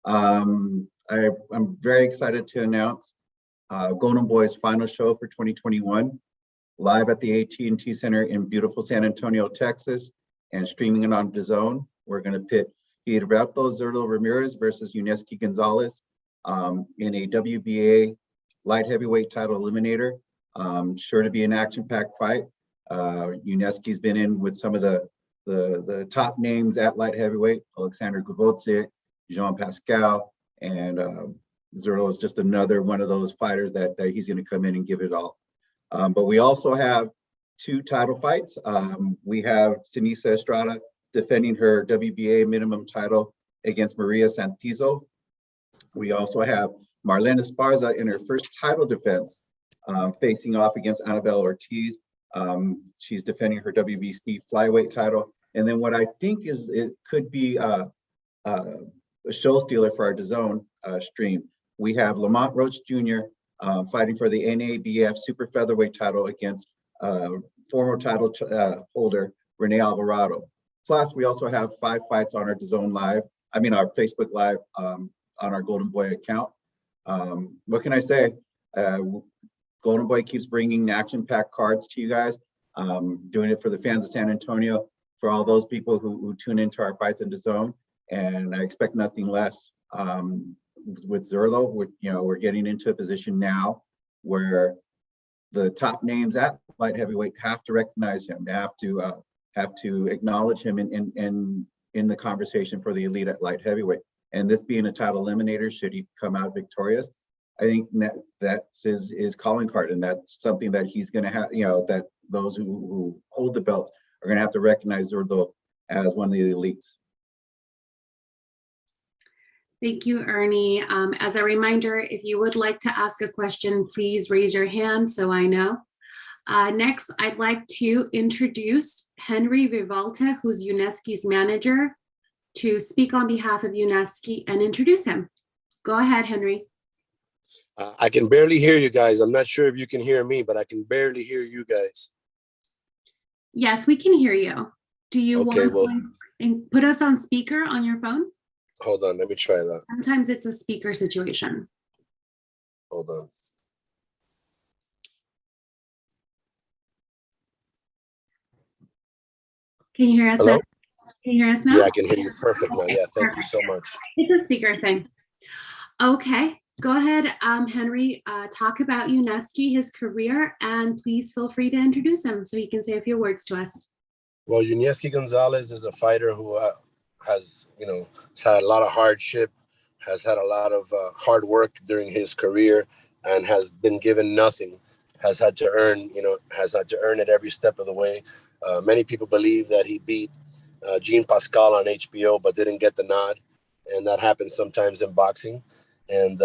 I'm very excited to announce Golden Boy's final show for 2021, live at the AT&T Center in beautiful San Antonio, Texas, and streaming it on DAZN. We're going to pit Gilberto Zurdo Ramirez versus Yunieski Gonzalez in a WBA Light Heavyweight Title eliminator. Sure to be an action-packed fight. Yunieski's been in with some of the top names at light heavyweight, Alexander Gilberto, Jean Pascal, and Zurdo is just another one of those fighters that he's going to come in and give it all. But we also have two title fights. We have Sinisa Estrada defending her WBA minimum title against Maria Santizo. We also have Marlene Esparza in her first title defense, facing off against Annabelle Ortiz. She's defending her WBC flyweight title. And then what I think is it could be a show stealer for our DAZN stream. We have Lamont Roach Jr. Fighting for the NABF super featherweight title against former title holder Rene Alvarado. Plus, we also have 5 fights on our DAZN Live. I mean, our Facebook Live on our Golden Boy account. What can I say? Golden Boy keeps bringing action-packed cards to you guys, doing it for the fans of San Antonio, for all those people who tune into our fights in DAZN, and I expect nothing less. With Zurdo, we're getting into a position now where the top names at light heavyweight have to recognize him. They have to acknowledge him in the conversation for the elite at light heavyweight. And this being a title eliminator, should he come out victorious, I think that's his calling card, and that's something that he's going to have. That those who hold the belts are going to have to recognize Zurdo as one of the elites. Thank you, Ernie. As a reminder, if you would like to ask a question, please raise your hand so I know. Next, I'd like to introduce Henry Vivalta, who's Yunieski's manager, to speak on behalf of Yunieski and introduce him. Go ahead, Henry. I can barely hear you guys. I'm not sure if you can hear me, but I can barely hear you guys. Yes, we can hear you. Do you want to put us on speaker on your phone? Hold on, let me try that. Sometimes it's a speaker situation. Hold on. Can you hear us now? Can you hear us now? Yeah, I can hear you perfect now. Yeah, thank you so much. It's a speaker thing. Okay, go ahead, Henry, talk about Yunieski, his career, and please feel free to introduce him so he can say a few words to us. Well, Yunieski Gonzalez is a fighter who has had a lot of hardship, has had a lot of hard work during his career, and has been given nothing. Has had to earn it every step of the way. Many people believe that he beat Jean Pascal on HBO, but didn't get the nod, and that happens sometimes in boxing. And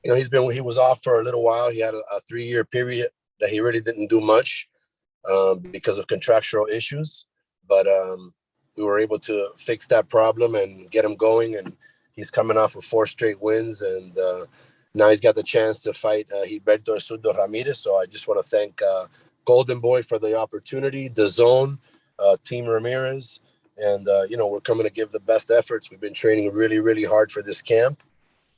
he was off for a little while. He had a 3-year period that he really didn't do much because of contractual issues, but we were able to fix that problem and get him going, and he's coming off of 4 straight wins, and now he's got the chance to fight Gilberto Zurdo Ramirez. So I just want to thank Golden Boy for the opportunity, DAZN, Team Ramirez, and we're coming to give the best efforts. We've been training really, really hard for this camp,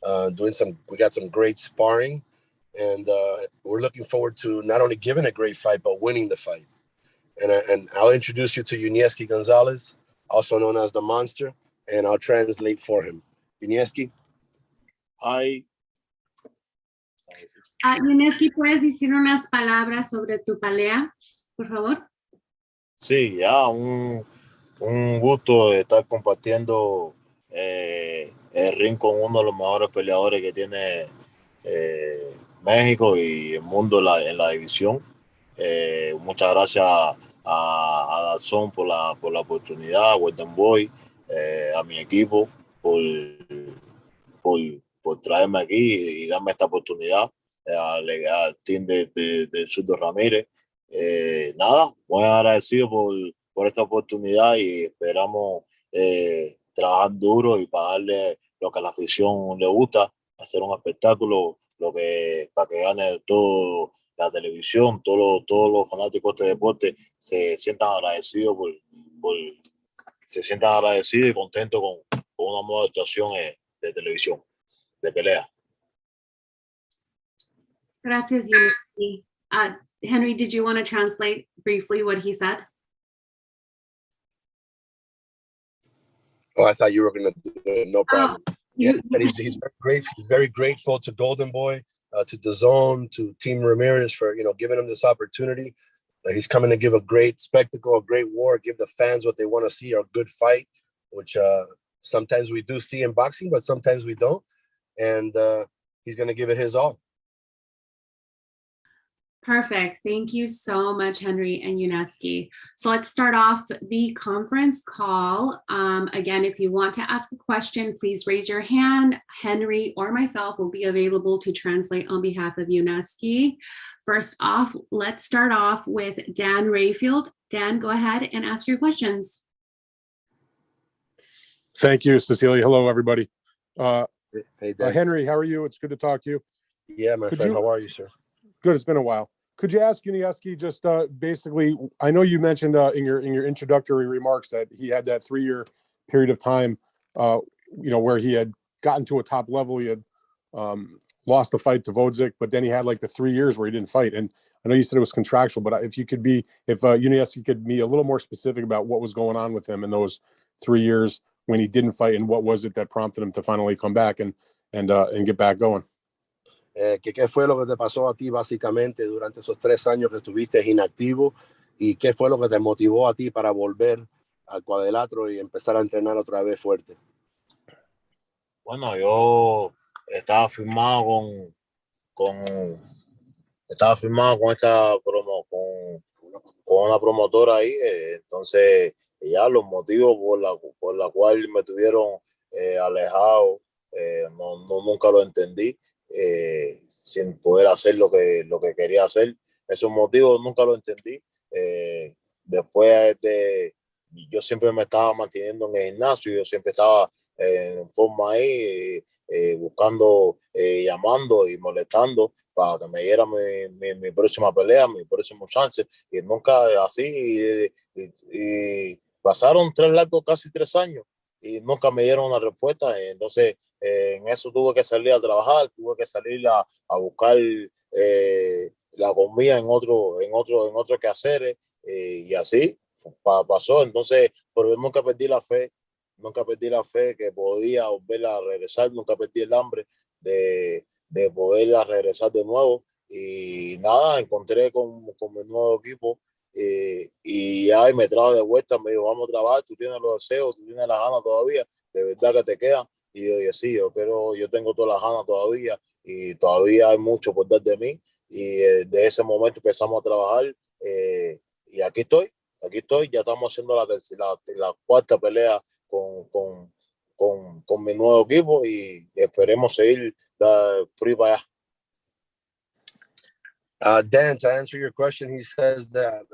we got some great sparring, and we're looking forward to not only giving a great fight, but winning the fight. And I'll introduce you to Yunieski Gonzalez, also known as the Monster, and I'll translate for him. Yunieski. Hi. Yunieski, ¿puedes decir unas palabras sobre tu pelea, por favor? Sí, ya, un gusto estar compartiendo el ring con uno de los mejores peleadores que tiene México y el mundo en la división. Muchas gracias a DAZN por la oportunidad, a Golden Boy, a mi equipo por traerme aquí y darme esta oportunidad, al team de Zurdo Ramírez. Nada, muy agradecido por esta oportunidad y esperamos trabajar duro y para darle lo que a la afición le gusta, hacer un espectáculo, para que gane todo la televisión, todos los fanáticos de este deporte se sientan agradecidos y contentos con una nueva actuación de televisión, de pelea. Gracias, Yunieski. Henry, did you want to translate briefly what he said? Oh, I thought you were going to do it. No problem. You- He's very grateful. He's very grateful to Golden Boy, to DAZN, to Team Ramirez for giving him this opportunity. He's coming to give a great spectacle, a great war, give the fans what they want to see, a good fight, which sometimes we do see in boxing, but sometimes we don't. And he's going to give it his all. Perfect. Thank you so much, Henry and Yunieski. So let's start off the conference call. Again, if you want to ask a question, please raise your hand. Henry or myself will be available to translate on behalf of Yunieski. First off, let's start off with Dan Rayfield. Dan, go ahead and ask your questions. Thank you, Cecilia. Hello, everybody. Hey, Dan. Henry, how are you? It's good to talk to you. Yeah, my friend. How are you, sir? Good. It's been a while. Could you ask Yunieski just basically, I know you mentioned in your introductory remarks that he had that 3-year period of time, where he had gotten to a top level. He had lost the fight to Vodzik, but then he had like the 3 years where he didn't fight. And I know you said it was contractual, but if Yunieski could be a little more specific about what was going on with him in those 3 years when he didn't fight, and what was it that prompted him to finally come back and get back going. ¿Qué fue lo que te pasó a ti básicamente durante esos 3 años que estuviste inactivo? ¿Y qué fue lo que te motivó a ti para volver al cuadrilátero y empezar a entrenar otra vez fuerte? Bueno, yo estaba firmado con esta con una promotora ahí, entonces ya los motivos por la cual me tuvieron alejado, nunca lo entendí. Sin poder hacer lo que quería hacer. Esos motivos nunca lo entendí. Después yo siempre me estaba manteniendo en el gimnasio, yo siempre estaba en forma ahí, buscando, llamando y molestando para que me diera mi próxima pelea, mi próximo chance, y nunca así, y pasaron casi 3 años y nunca me dieron una respuesta. Entonces en eso tuve que salir a trabajar, tuve que salir a buscar la comida en otro quehaceres, y así pasó. Entonces, pero yo nunca perdí la fe que podía volver a regresar, nunca perdí el hambre de poder regresar de nuevo. Y nada, encontré con mi nuevo equipo, y ya me trajo de vuelta, me dijo, vamos a trabajar, tú tienes los deseos, tú tienes las ganas todavía, de verdad que te quedan. Y yo dije, sí, yo tengo todas las ganas todavía, y todavía hay mucho por dar de mí. Y de ese momento empezamos a trabajar, y aquí estoy, ya estamos haciendo la 4ª pelea con mi nuevo equipo, y esperemos seguir por ahí para allá. Dan, to answer your question, he says that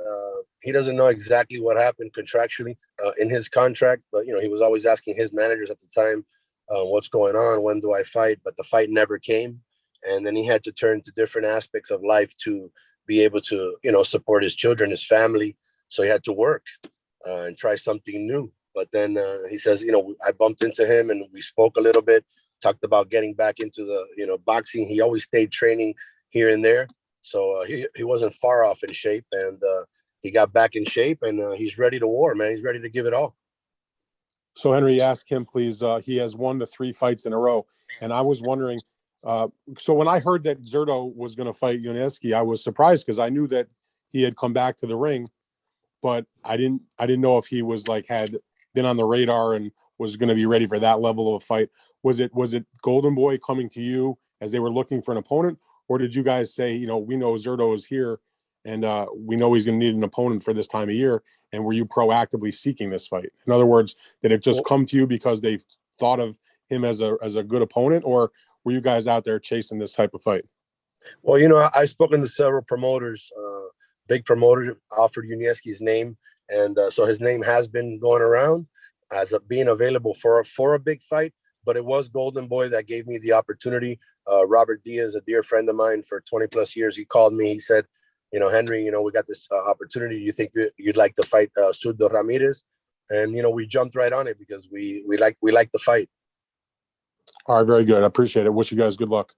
he doesn't know exactly what happened contractually in his contract, but he was always asking his managers at the time, what's going on, when do I fight? But the fight never came, and then he had to turn to different aspects of life to be able to support his children, his family. So he had to work and try something new. But then he says, I bumped into him and we spoke a little bit, talked about getting back into the boxing. He always stayed training here and there. So he wasn't far off in shape, and he got back in shape, and he's ready to war, man. He's ready to give it all. So Henry, ask him, please. He has won the 3 fights in a row. And I was wondering, so when I heard that Zurdo was going to fight Yunieski, I was surprised because I knew that he had come back to the ring, but I didn't know if he was had been on the radar and was going to be ready for that level of a fight. Was it Golden Boy coming to you as they were looking for an opponent? Or did you guys say, we know Zurdo is here and we know he's going to need an opponent for this time of year? And were you proactively seeking this fight? In other words, did it just come to you because they thought of him as a good opponent, or were you guys out there chasing this type of fight? Well, I've spoken to several promoters. Big promoter offered Yunieski's name, and so his name has been going around as being available for a big fight. But it was Golden Boy that gave me the opportunity. Robert Diaz, a dear friend of mine for 20 plus years, he called me. He said, Henry, we got this opportunity. You think you'd like to fight Zurdo Ramirez? And we jumped right on it because we like the fight. All right, very good. I appreciate it. Wish you guys good luck.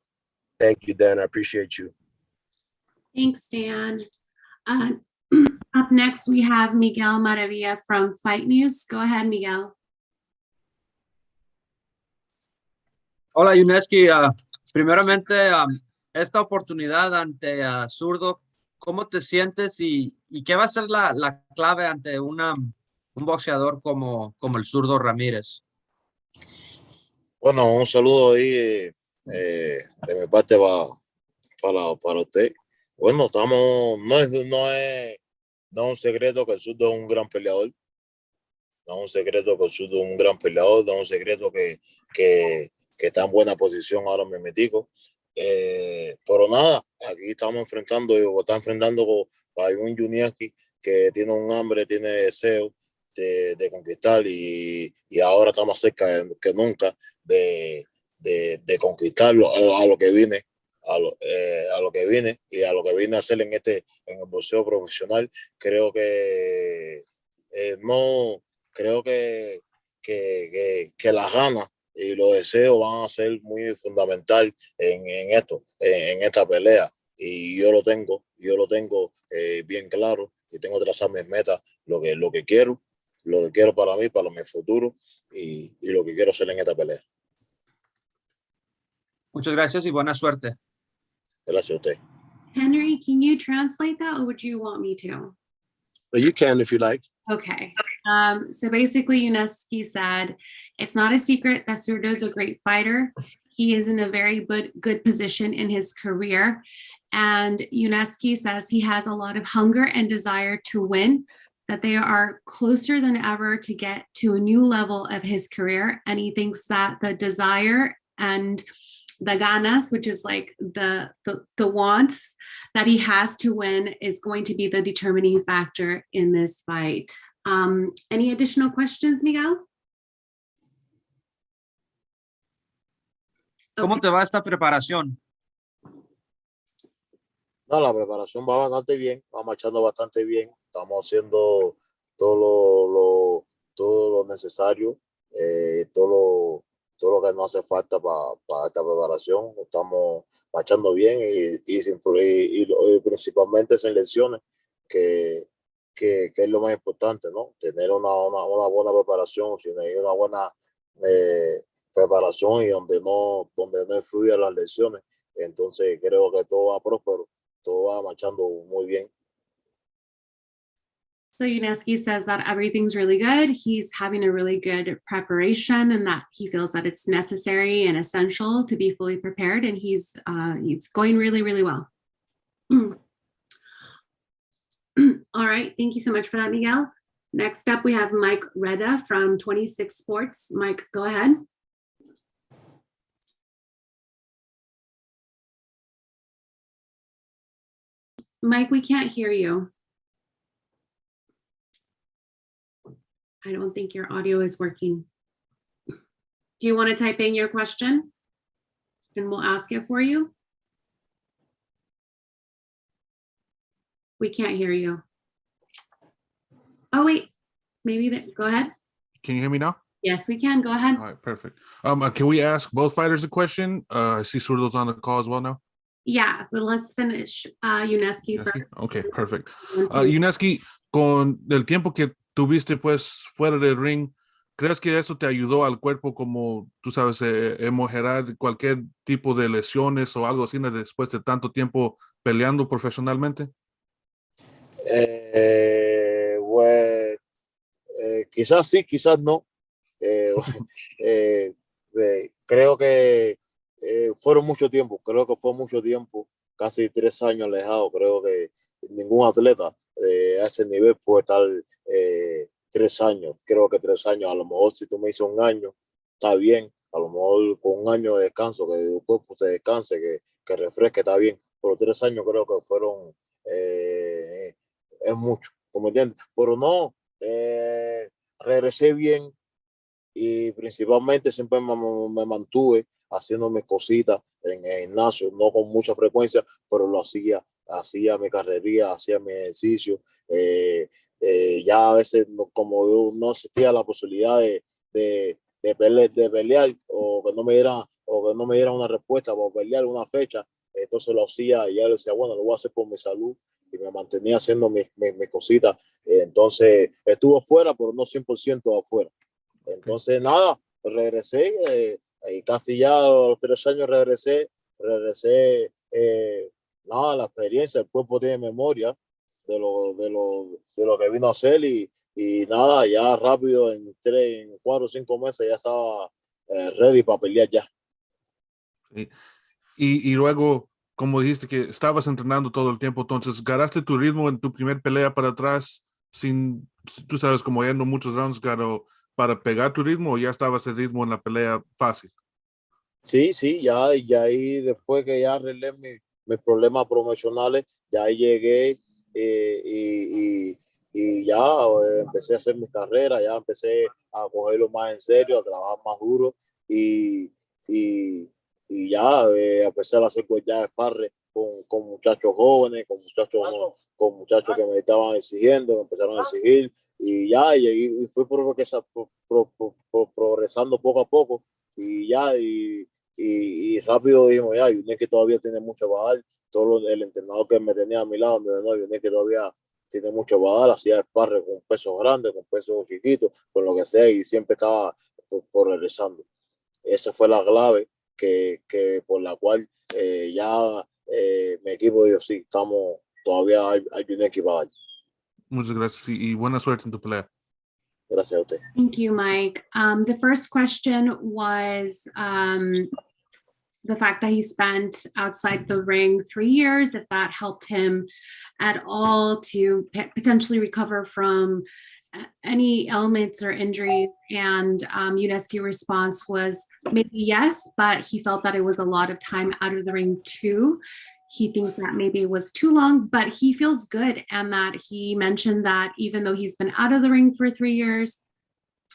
Thank you, Dan. I appreciate you. Thanks, Dan. Up next, we have Miguel Maravilla from Fight News. Go ahead, Miguel. Hola, Yunieski. Primeramente, esta oportunidad ante Zurdo, ¿cómo te sientes y qué va a ser la clave ante un boxeador como el Zurdo Ramírez? Bueno, un saludo ahí de mi parte para usted. Bueno, no es un secreto que el Zurdo es un gran peleador. No es un secreto que el Zurdo es un gran peleador. No es un secreto que está en buena posición ahora mismo. Pero nada, aquí está enfrentando a un Yunieski que tiene un hambre, tiene deseo de conquistar y ahora está más cerca que nunca de conquistarlo a lo que viene. A lo que viene y a lo que viene a hacer en el boxeo profesional. Creo que las ganas y los deseos van a ser muy fundamental en esta pelea, y yo lo tengo bien claro y tengo trazado mis metas, lo que quiero para mí, para mi futuro y lo que quiero hacer en esta pelea. Muchas gracias y buena suerte. Gracias a usted. Henry, can you translate that or would you want me to? But you can if you like. Okay. So basically, Yunieski said, it's not a secret that Zurdo is a great fighter. He is in a very good position in his career. And Yunieski says he has a lot of hunger and desire to win, that they are closer than ever to get to a new level of his career. And he thinks that the desire and the ganas, which is like the wants that he has to win, is going to be the determining factor in this fight. Any additional questions, Miguel? ¿Cómo te va esta preparación? No, la preparación va bastante bien, va marchando bastante bien. Estamos haciendo todo lo necesario, todo lo que nos hace falta para esta preparación. Estamos marchando bien y principalmente sin lesiones, que es lo más importante, ¿no? Tener una buena preparación, tener una buena preparación y donde no influyan las lesiones. Entonces creo que todo va próspero, todo va marchando muy bien. So Yunieski says that everything's really good. He's having a really good preparation and that he feels that it's necessary and essential to be fully prepared. And it's going really, really well. All right. Thank you so much for that, Miguel. Next up, we have Mike Redda from 26 Sports. Mike, go ahead. Mike, we can't hear you. I don't think your audio is working. Do you want to type in your question and we'll ask it for you? We can't hear you. Oh, wait, maybe that, go ahead. Can you hear me now? Yes, we can. Go ahead. All right, perfect. Can we ask both fighters a question? I see Zurdo's on the call as well now. Yeah, but let's finish Yunieski first. Okay, perfect. Yunieski, con el tiempo que tuviste pues fuera del ring, ¿crees que eso te ayudó al cuerpo, como tú sabes, mejorar cualquier tipo de lesiones o algo así después de tanto tiempo peleando profesionalmente? Pues, quizás sí, quizás no. Creo que fueron mucho tiempo, casi 3 años alejado. Creo que ningún atleta a ese nivel puede estar 3 años. Creo que 3 años, a lo mejor si tú me dices 1 año, está bien. A lo mejor con 1 año de descanso, que el cuerpo te descanse, que refresque, está bien. Pero 3 años creo que fueron, es mucho, ¿me entiendes? Pero no, regresé bien y principalmente siempre me mantuve haciendo mis cositas en el gimnasio, no con mucha frecuencia, pero lo hacía mi carrería, hacía mi ejercicio. Ya a veces, como no existía la posibilidad de pelear o que no me dieran no me dieran una respuesta para pelear una fecha, entonces lo hacía y ya le decía, bueno, lo voy a hacer por mi salud y me mantenía haciendo mis cositas. Entonces estuvo fuera, pero no 100% afuera. Entonces nada, regresé y casi ya a los 3 años regresé, nada, la experiencia, el cuerpo tiene memoria de lo que vino a hacer y nada, ya rápido en 4 o 5 meses ya estaba ready para pelear ya. Sí. Y luego, como dijiste que estabas entrenando todo el tiempo, entonces ganaste tu ritmo en tu primer pelea para atrás sin, tú sabes, como yendo muchos rounds para pegar tu ritmo, o ya estabas el ritmo en la pelea fácil. Sí, ya ahí después que ya arreglé mis problemas promocionales, ya ahí llegué y ya empecé a hacer mi carrera, ya empecé a cogerlo más en serio, a trabajar más duro y, y, y ya empecé a hacer pues ya sparring con muchachos jóvenes, con muchachos que me estaban exigiendo, me empezaron a exigir y ya y fui progresando poco a poco y ya y rápido dijimos ya, Yunieski todavía tiene mucho para dar. El entrenador que me tenía a mi lado me dijo, no, Yunieski todavía tiene mucho para dar, hacía sparring con pesos grandes, con pesos chiquitos, con lo que sea, y siempre estaba progresando. Esa fue la clave que por la cual ya mi equipo dijo, sí, estamos todavía hay Yunieski para dar. Muchas gracias y buena suerte en tu pelea. Gracias a usted. Thank you, Mike. The first question was the fact that he spent outside the ring 3 years, if that helped him at all to potentially recover from any ailments or injuries. And Yunieski's response was maybe yes, but he felt that it was a lot of time out of the ring too. He thinks that maybe it was too long, but he feels good. And that he mentioned that even though he's been out of the ring for 3 years,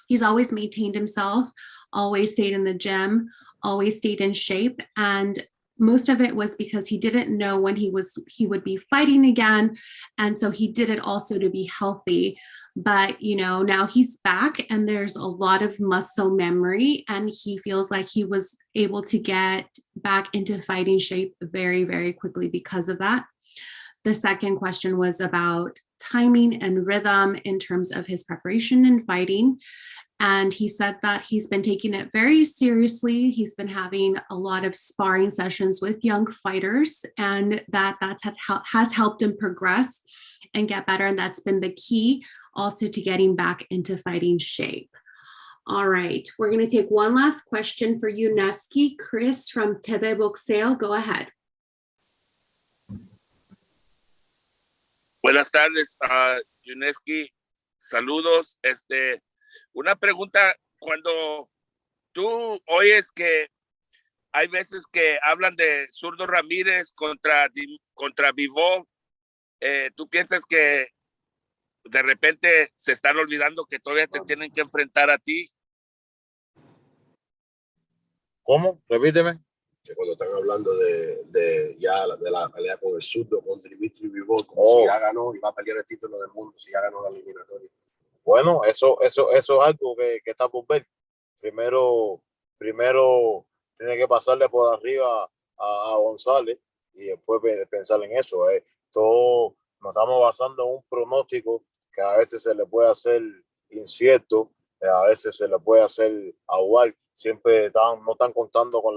he's always maintained himself, always stayed in the gym, always stayed in shape. And most of it was because he didn't know when he would be fighting again. And so he did it also to be healthy. But, you know, now he's back and there's a lot of muscle memory and he feels like he was able to get back into fighting shape very, very quickly because of that. The second question was about timing and rhythm in terms of his preparation and fighting. And he said that he's been taking it very seriously. He's been having a lot of sparring sessions with young fighters and that has helped him progress and get better. And that's been the key also to getting back into fighting shape. All right, we're going to take one last question for Yunieski. Chris from TV Boxeo, go ahead. Buenas tardes, Yunieski. Saludos. Una pregunta, cuando tú oyes que hay veces que hablan de Zurdo Ramírez contra Bivol, ¿tú piensas que de repente se están olvidando que todavía te tienen que enfrentar a ti? ¿Cómo? Repíteme. Que cuando están hablando de la pelea con el Zurdo, con Dimitri Bivol, como si ya ganó y va a pelear el título del mundo, si ya ganó la eliminatoria. Bueno, eso es algo que está por ver. Primero tiene que pasarle por arriba a González y después pensar en eso. Todo nos estamos basando en un pronóstico que a veces se le puede hacer incierto, a veces se le puede hacer aguar. Siempre no están contando con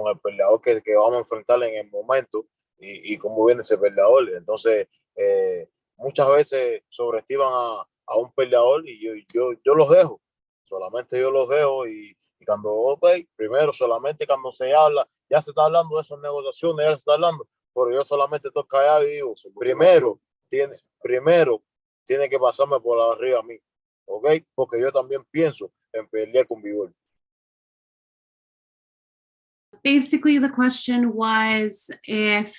el peleador que vamos a enfrentar en el momento y cómo viene ese peleador. Entonces, muchas veces sobreestiman a un peleador y yo los dejo. Solamente yo los dejo y cuando, primero solamente cuando se habla, ya se está hablando de esas negociaciones, ya se está hablando, pero yo solamente estoy callado y digo, primero tiene que pasarme por arriba a mí, ¿ok? Porque yo también pienso en pelear con Bivol. Basically, the question was if,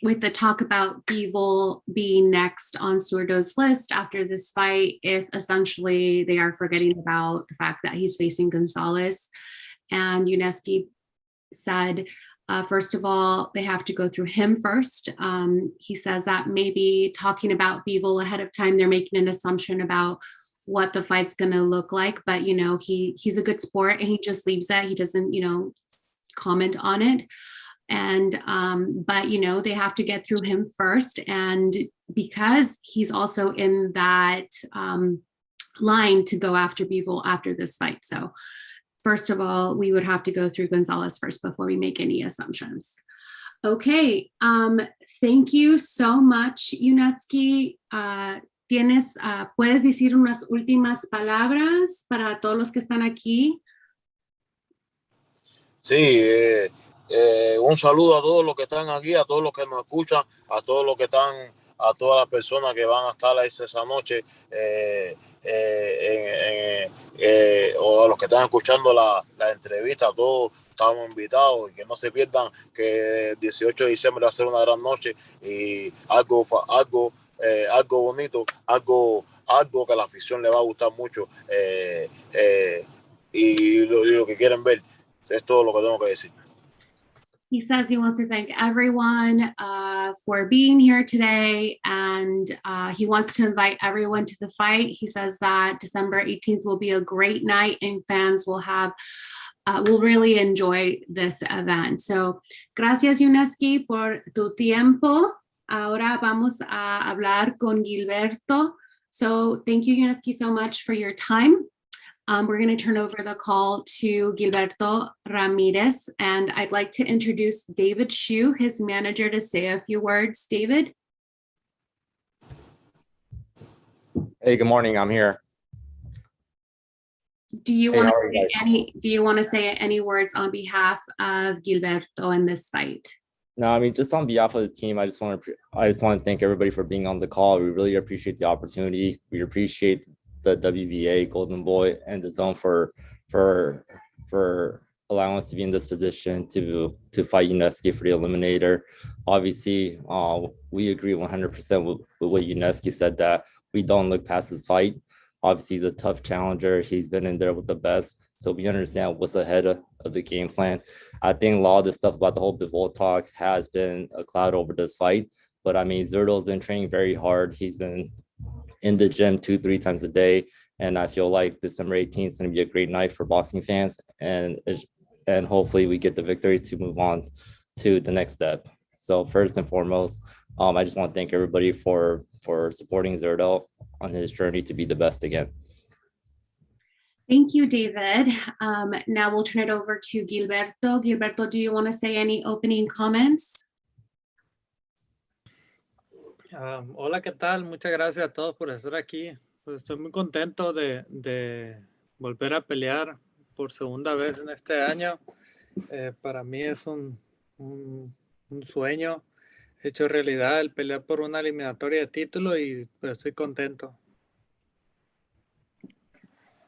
with the talk about Bivol being next on Zurdo's list after this fight, if essentially they are forgetting about the fact that he's facing Gonzalez. And Yunieski said, first of all, they have to go through him first. He says that maybe talking about Bivol ahead of time, they're making an assumption about what the fight's going to look like, but he's a good sport and he just leaves that. He doesn't comment on it. And but they have to get through him first, and because he's also in that line to go after Bivol after this fight. So first of all, we would have to go through Gonzalez first before we make any assumptions. Okay, thank you so much, Yunieski. ¿Puedes decir unas últimas palabras para todos los que están aquí? Sí, un saludo a todos los que están aquí, a todos los que nos escuchan, a todos los que están, a todas las personas que van a estar ahí esa noche, o a los que están escuchando la entrevista. Todos estamos invitados y que no se pierdan que el 18 de diciembre va a ser una gran noche y algo bonito, algo que a la afición le va a gustar mucho, y lo que quieren ver. Es todo lo que tengo que decir. He says he wants to thank everyone for being here today, and he wants to invite everyone to the fight. He says that December 18th will be a great night and fans will really enjoy this event. So, gracias Yunieski por tu tiempo. Ahora vamos a hablar con Gilberto. So, thank you Yunieski so much for your time. We're going to turn over the call to Gilberto Ramirez, and I'd like to introduce David Shu, his manager, to say a few words. David? Hey, good morning. I'm here. Do you Hey, want how are you guys? to say any words on behalf of Gilberto in this fight? No, I mean, just on behalf of the team, I just want to thank everybody for being on the call. We really appreciate the opportunity. We appreciate the WBA, Golden Boy, and the DAZN for allowing us to be in this position to fight Yunieski for the eliminator. Obviously, we agree 100% with what Yunieski said, that we don't look past this fight. Obviously, he's a tough challenger. He's been in there with the best, so we understand what's ahead of the game plan. I think a lot of the stuff about the whole Bivol talk has been a cloud over this fight, but I mean, Zurdo's been training very hard. He's been in the gym 2-3 times a day, and I feel like December 18th is going to be a great night for boxing fans, and hopefully we get the victory to move on to the next step. So first and foremost, I just want to thank everybody for supporting Zurdo on his journey to be the best again. Thank you, David. Now we'll turn it over to Gilberto. Gilberto, do you want to say any opening comments? Hola, ¿qué tal? Muchas gracias a todos por estar aquí. Pues estoy muy contento de volver a pelear por segunda vez en este año. Para mí es un sueño hecho realidad el pelear por una eliminatoria de título y pues estoy contento.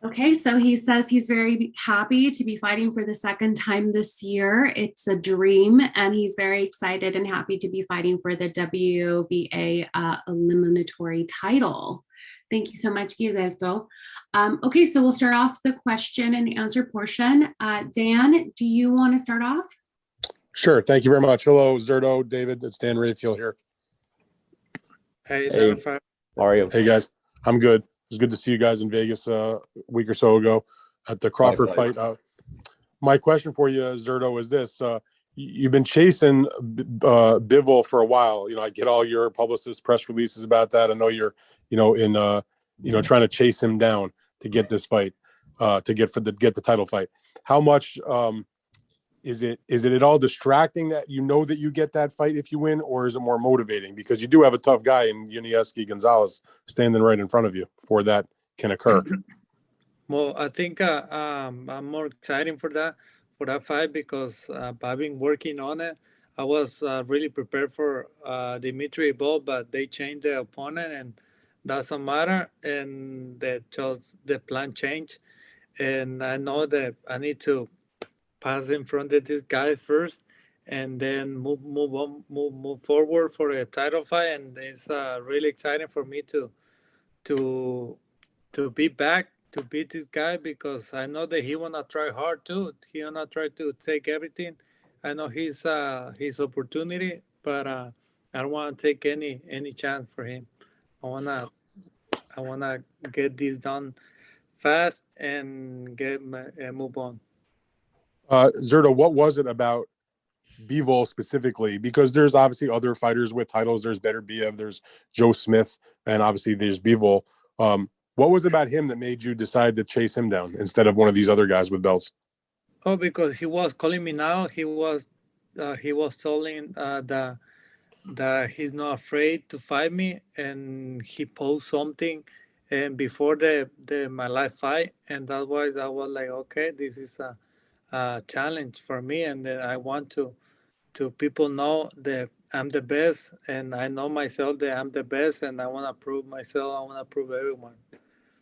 Okay, so he says he's very happy to be fighting for the second time this year. It's a dream, and he's very excited and happy to be fighting for the WBA eliminatory title. Thank you so much, Gilberto. Okay, so we'll start off the question and answer portion. Dan, do you want to start off? Sure. Thank you very much. Hello, Zurdo, David. It's Dan Rayfield here. Hey, How are you? Hey, guys. I'm good. It was good to see you guys in Vegas a week or so ago at the Crawford fight. My question for you, Zurdo, is this. You've been chasing Bivol for a while. I get all your publicist press releases about that. I know you're, trying to chase him down to get this fight, to get the title fight. How much is it at all distracting that that you get that fight if you win, or is it more motivating because you do have a tough guy in Yunieski Gonzalez standing right in front of you before that can occur? Well, I think I'm more excited for that fight because I've been working on it. I was really prepared for Dimitri Bivol, but they changed the opponent, and doesn't matter. And the plan changed, and I know that I need to pass in front of these guys first, and then move forward for a title fight. And it's really exciting for me to be back to beat this guy, because I know that he wanna try hard too. He wanna try to take everything. I know his opportunity, but I don't want to take any chance for him. I I wanna get this done fast and move on. Zurdo, what was it about Bivol specifically? Because there's obviously other fighters with titles. There's Beterbiev, there's Joe Smith, and obviously there's Bivol. What was it about him that made you decide to chase him down instead of one of these other guys with belts? Oh, because he was calling me now. He was telling that he's not afraid to fight me, and he posed something and before my life fight, and that's why I was like, okay, this is a challenge for me, and then I want to people know that I'm the best, and I know myself that I'm the best, and I want to prove myself. I want to prove everyone.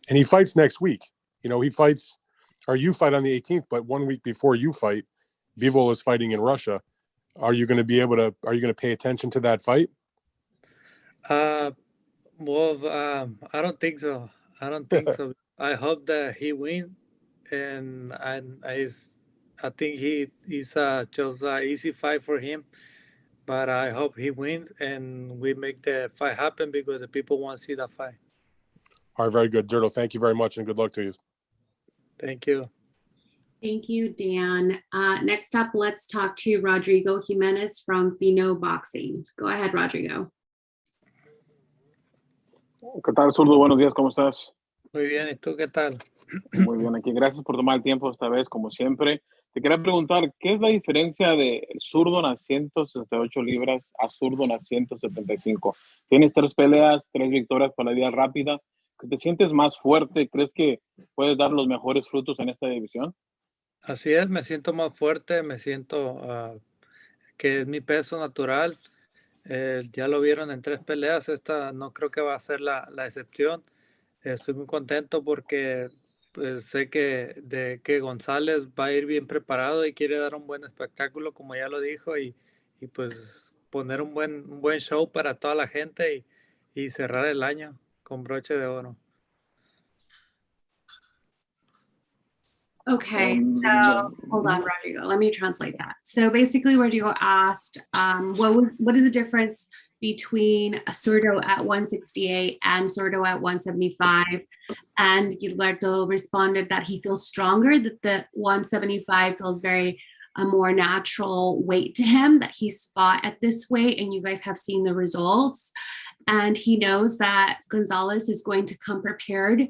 And he fights next week. He fights, or you fight on the 18th, but 1 week before you fight, Bivol is fighting in Russia. Are you going to pay attention to that fight? Well, I don't think so. I don't think so. I hope that he wins, and I think he's just an easy fight for him. But I hope he wins and we make the fight happen because the people want to see that fight. All right, very good, Zurdo. Thank you very much, and good luck to you. Thank you. Thank you, Dan. Next up, let's talk to Rodrigo Jimenez from Fino Boxing. Go ahead, Rodrigo. ¿Qué tal, Zurdo? Buenos días, ¿cómo estás? Muy bien, ¿y tú qué tal? Muy bien, aquí. Gracias por tomar el tiempo esta vez, como siempre. Te quería preguntar, ¿qué es la diferencia de Zurdo en las 168 libras a Zurdo en las 175? Tienes 3 peleas, 3 victorias por la vía rápida. ¿Te sientes más fuerte? ¿Crees que puedes dar los mejores frutos en esta división? Así es, me siento más fuerte, me siento que es mi peso natural. Ya lo vieron en 3 peleas, esta no creo que va a ser la excepción. Estoy muy contento porque pues, sé que González va a ir bien preparado y quiere dar un buen espectáculo, como ya lo dijo, y pues poner un buen show para toda la gente y cerrar el año con broche de oro. Okay, so hold on, Rodrigo. Let me translate that. So basically, Rodrigo asked, what is the difference between a Zurdo at 168 and Zurdo at 175? And Gilberto responded that he feels stronger, that the 175 feels very a more natural weight to him, that he's fought at this weight, and you guys have seen the results. And he knows that Gonzalez is going to come prepared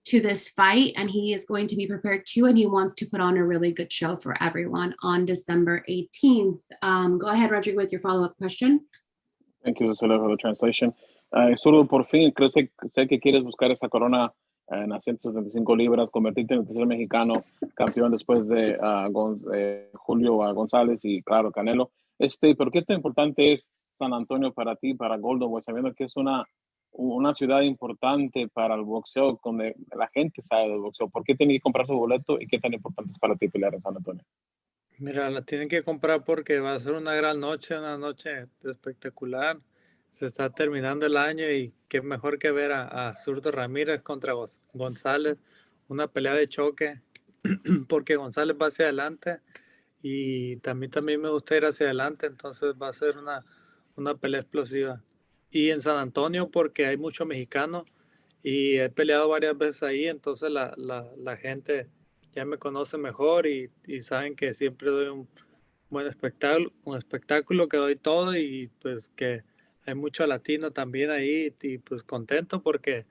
to this fight, and he is going to be prepared too, and he wants to put on a really good show for everyone on December 18th. Go ahead, Rodrigo, with your follow-up question. Thank you, Cecilia, for the translation. Zurdo, por fin, sé que quieres buscar esa corona en las 175 libras, convertirte en el tercer mexicano campeón después de Julio González y, claro, Canelo. ¿Pero qué tan importante es San Antonio para ti, para Golden Boy, sabiendo que es una ciudad importante para el boxeo, donde la gente sabe del boxeo? ¿Por qué tiene que comprar su boleto y qué tan importante es para ti pelear en San Antonio? Mira, la tienen que comprar porque va a ser una gran noche, una noche espectacular. Se está terminando el año y qué mejor que ver a Zurdo Ramírez contra González, una pelea de choque, porque González va hacia adelante y también me gusta ir hacia adelante, entonces va a ser una pelea explosiva. Y en San Antonio porque hay mucho mexicano y he peleado varias veces ahí, entonces la gente ya me conoce mejor y saben que siempre doy un buen espectáculo que doy todo, y pues que hay mucho latino también ahí, y pues contento porque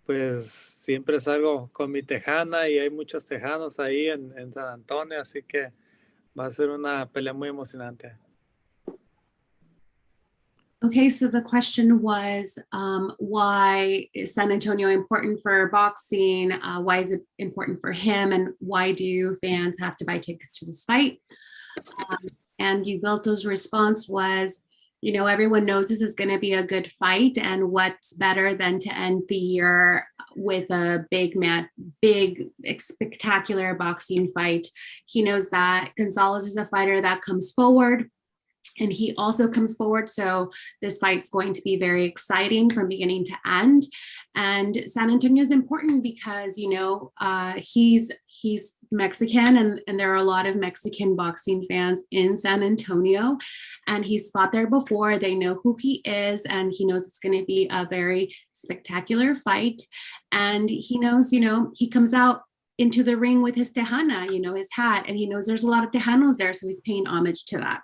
pues siempre salgo con mi tejana y hay muchos tejanos ahí en San Antonio, así que va a ser una pelea muy emocionante. Okay, so the question was, why is San Antonio important for boxing? Why is it important for him? And why do fans have to buy tickets to this fight? And Gilberto's response was, everyone knows this is going to be a good fight, and what's better than to end the year with a big, spectacular boxing fight. He knows that Gonzalez is a fighter that comes forward, And he also comes forward. So this fight's going to be very exciting from beginning to end. And San Antonio is important because, you know, he's Mexican and there are a lot of Mexican boxing fans in San Antonio. And he's fought there before. They know who he is and he knows it's going to be a very spectacular fight. And he knows, you know, he comes out into the ring with his Tejana, you know, his hat, and he knows there's a lot of Tejanos there. So he's paying homage to that.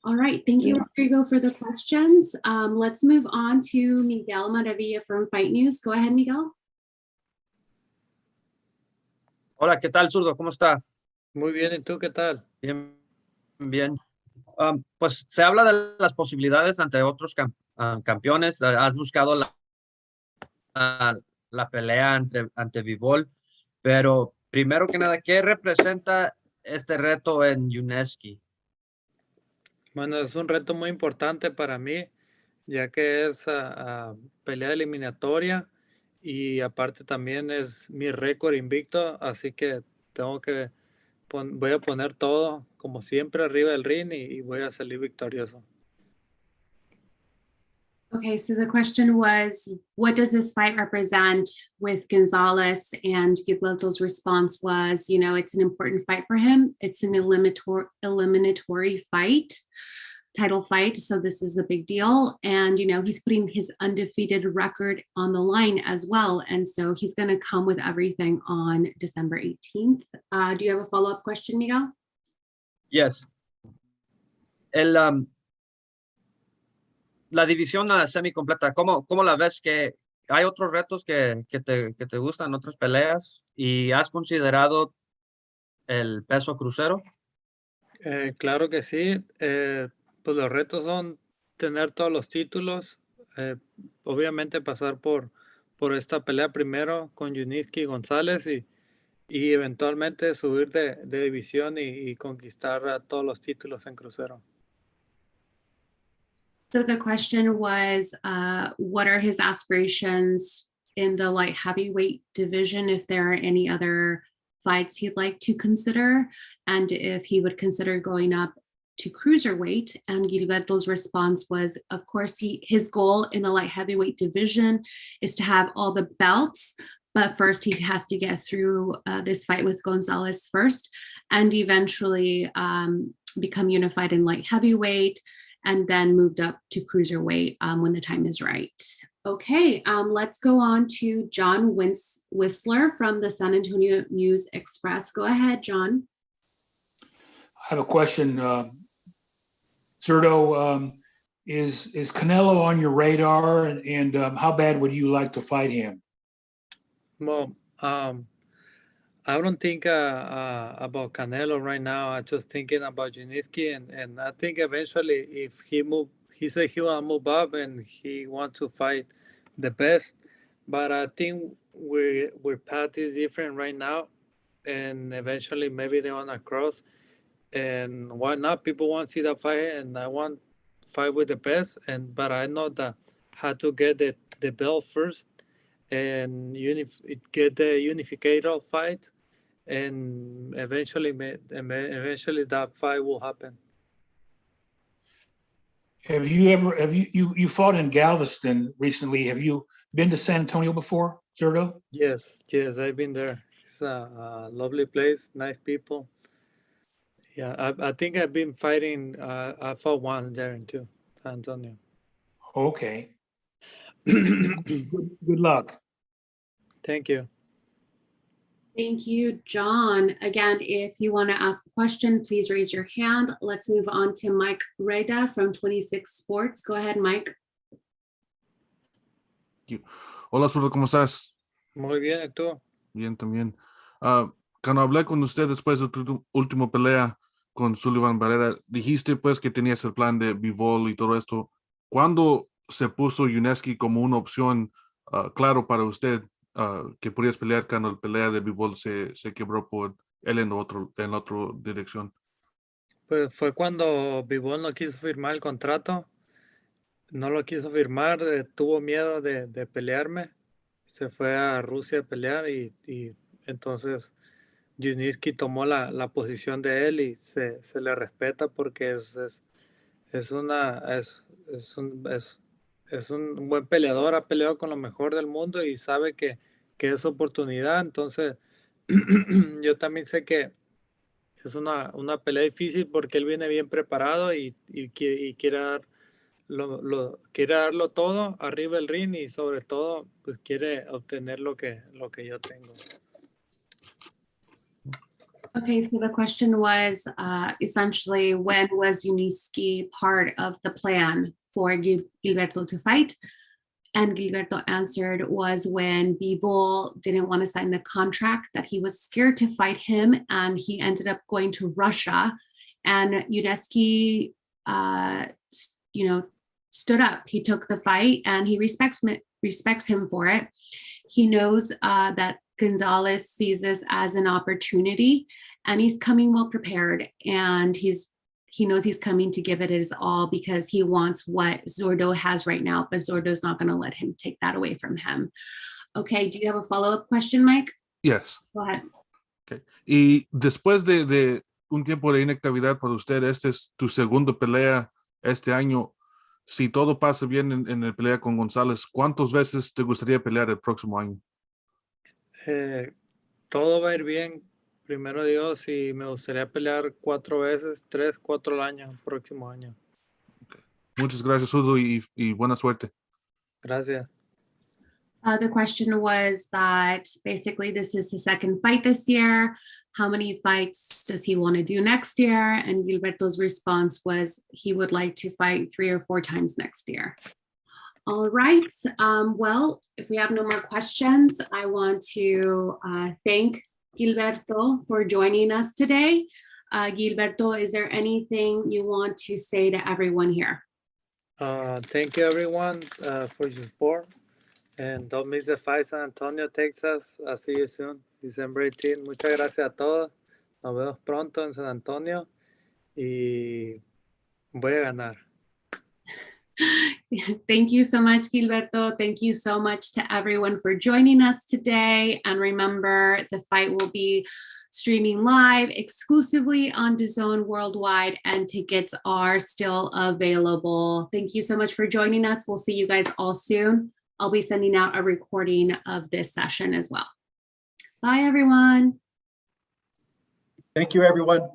All right, thank you, Rodrigo, for the questions. Let's move on to Miguel Maravilla from Fight News. Go ahead, Miguel. Hola, ¿qué tal, Zurdo? ¿Cómo está? Muy bien, ¿y tú qué tal? Bien, bien. Pues se habla de las posibilidades ante otros campeones. Has buscado la pelea ante Bivol, pero primero que nada, ¿qué representa este reto en Yunieski? Bueno, es un reto muy importante para mí, ya que es pelea eliminatoria y aparte también es mi récord invicto, así que tengo que voy a poner todo como siempre arriba del ring y voy a salir victorioso. Okay, so the question was, what does this fight represent with Gonzalez? And Gilberto's response was, you know, it's an important fight for him. It's an eliminatory fight, title fight. So this is a big deal. And, you know, he's putting his undefeated record on the line as well. And so he's going to come with everything on December 18th. Do you have a follow-up question, Miguel? Yes. La división semicompleta, ¿cómo la ves? Que hay otros retos que te gustan, otras peleas, y has considerado el peso crucero? Claro que sí. Pues los retos son tener todos los títulos, obviamente pasar por esta pelea primero con Yunieski y González y eventualmente subir de división y conquistar todos los títulos en crucero. So the question was, what are his aspirations in the light heavyweight division, if there are any other fights he'd like to consider, and if he would consider going up to cruiserweight. And Gilberto's response was, of course, his goal in the light heavyweight division is to have all the belts, but first he has to get through this fight with Gonzalez first, and eventually become unified in light heavyweight, and then moved up to cruiserweight when the time is right. Okay, let's go on to John Whistler from the San Antonio News Express. Go ahead, John. I have a question. Zurdo, is Canelo on your radar, and how bad would you like to fight him? Well, I don't think about Canelo right now. I'm just thinking about Yunieski, and I think eventually if he said he will move up and he wants to fight the best. But I think we're path is different right now, and eventually maybe they want to cross. And why not? People want to see that fight, and I want fight with the best. But I know that how to get the belt first and get the unificator fight, and eventually that fight will happen. Have you fought in Galveston recently? Have you been to San Antonio before, Zurdo? Yes, I've been there. It's a lovely place, nice people. Yeah, I think I've been fighting. I fought one there too, San Antonio. Okay. Good luck. Thank you. Thank you, John. Again, if you want to ask a question, please raise your hand. Let's move on to Mike Redda from 26 Sports. Go ahead, Mike. Hola, Zurdo, ¿cómo estás? Muy bien, ¿y tú? Bien, también. Cuando hablé con usted después de tu última pelea con Sullivan Barrera, dijiste pues que tenías el plan de Bivol y todo esto. ¿Cuándo se puso Yunieski como una opción claro para usted que podías pelear cuando la pelea de Bivol se quebró por él en otra dirección? Pues fue cuando Bivol no quiso firmar el contrato. No lo quiso firmar, tuvo miedo de pelearme. Se fue a Rusia a pelear y entonces Yunieski tomó la posición de él y se le respeta porque es es un buen peleador, ha peleado con lo mejor del mundo y sabe que es oportunidad. Entonces, yo también sé que es una pelea difícil porque él viene bien preparado y quiere quiere darlo todo arriba del ring y sobre todo pues quiere obtener lo que yo tengo. Okay, so the question was essentially, when was Yunieski part of the plan for Gilberto to fight? And Gilberto answered was when Bivol didn't want to sign the contract, that he was scared to fight him, and he ended up going to Russia. And Yunieski, stood up. He took the fight, and he respects him for it. He knows that Gonzalez sees this as an opportunity, and he's coming well prepared, and he knows he's coming to give it his all because he wants what Zurdo has right now, but Zurdo's not going to let him take that away from him. Okay, do you have a follow-up question, Mike? Yes. Go ahead. Okay. Y después de un tiempo de inactividad para usted, esta es tu segunda pelea este año. Si todo pasa bien en la pelea con González, ¿cuántas veces te gustaría pelear el próximo año? Todo va a ir bien, primero Dios, y me gustaría pelear 4 veces, 3, 4 al año, próximo año. Muchas gracias, Zurdo, y buena suerte. Gracias. The question was that basically this is his second fight this year. How many fights does he want to do next year? And Gilberto's response was he would like to fight 3 or 4 times next year. All right. Well, if we have no more questions, I want to thank Gilberto for joining us today. Gilberto, is there anything you want to say to everyone here? Thank you, everyone, for your support. And don't miss the fight, San Antonio, Texas. I'll see you soon, December 18. Muchas gracias a todos. Nos vemos pronto en San Antonio. Y voy a ganar. Thank you so much, Gilberto. Thank you so much to everyone for joining us today. And remember, the fight will be streaming live exclusively on DAZN worldwide, and tickets are still available. Thank you so much for joining us. We'll see you guys all soon. I'll be sending out a recording of this session as well. Bye, everyone. Thank you, everyone.